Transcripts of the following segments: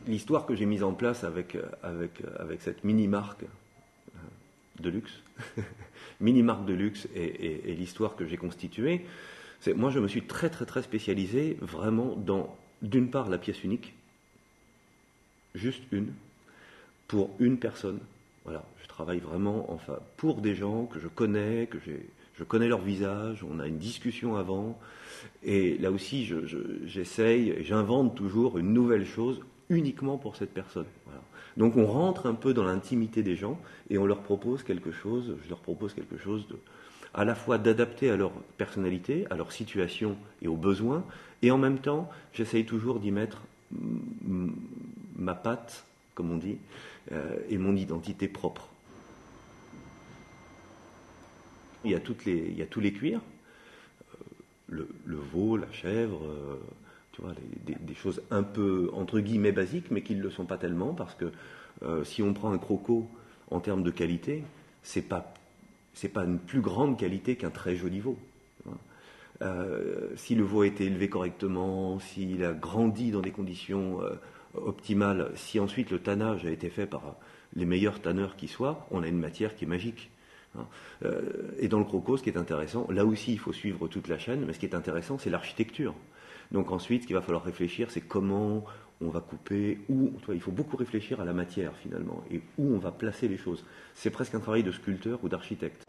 l'histoire que j'ai mise en place avec cette mini-marque de luxe, mini-marque de luxe et l'histoire que j'ai constituée, moi je me suis très très très spécialisé vraiment dans, d'une part, la pièce unique, juste une, pour une personne. Voilà, je travaille vraiment pour des gens que je connais, je connais leur visage, on a une discussion avant, et là aussi j'essaye, j'invente toujours une nouvelle chose uniquement pour cette personne. Voilà. Donc on rentre un peu dans l'intimité des gens et on leur propose quelque chose, je leur propose quelque chose à la fois d'adapter à leur personnalité, à leur situation et aux besoins, et en même temps j'essaye toujours d'y mettre ma patte, comme on dit, et mon identité propre. Il y a tous les cuirs, le veau, la chèvre, tu vois, des choses un peu, entre guillemets, basiques, mais qui ne le sont pas tellement, parce que si on prend un croco en termes de qualité, c'est pas une plus grande qualité qu'un très joli veau. Si le veau a été élevé correctement, s'il a grandi dans des conditions optimales, si ensuite le tannage a été fait par les meilleurs tanneurs qui soient, on a une matière qui est magique. Et dans le croco, ce qui est intéressant, là aussi il faut suivre toute la chaîne, mais ce qui est intéressant, c'est l'architecture. Donc ensuite, ce qu'il va falloir réfléchir, c'est comment on va couper, il faut beaucoup réfléchir à la matière finalement, et où on va placer les choses. C'est presque un travail de sculpteur ou d'architecte.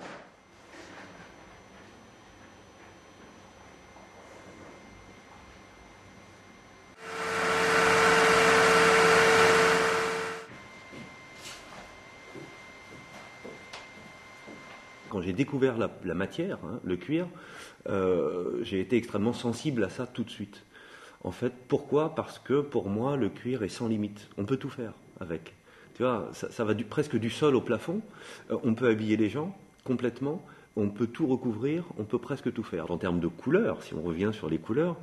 Quand j'ai découvert la matière, le cuir, j'ai été extrêmement sensible à ça tout de suite. En fait, pourquoi? Parce que pour moi, le cuir est sans limite. On peut tout faire avec. Tu vois, ça va presque du sol au plafond. On peut habiller les gens complètement. On peut tout recouvrir. On peut presque tout faire. En termes de couleurs, si on revient sur les couleurs,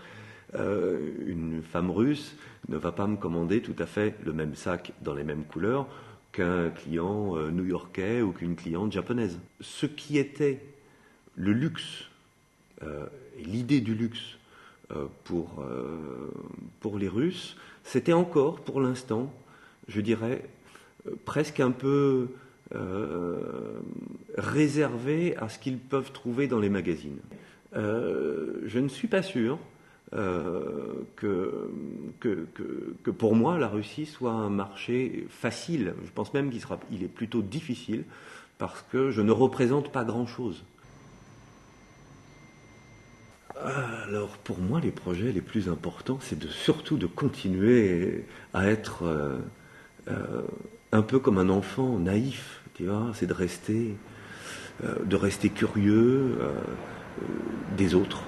une femme russe ne va pas me commander tout à fait le même sac dans les mêmes couleurs qu'un client new-yorkais ou qu'une cliente japonaise. Ce qui était le luxe, et l'idée du luxe pour les Russes, c'était encore, pour l'instant, je dirais, presque un peu réservé à ce qu'ils peuvent trouver dans les magazines. Je ne suis pas sûr que pour moi la Russie soit un marché facile. Je pense même qu'il est plutôt difficile parce que je ne représente pas grand-chose. Alors pour moi les projets les plus importants c'est surtout de continuer à être un peu comme un enfant naïf, tu vois, c'est de rester curieux des autres.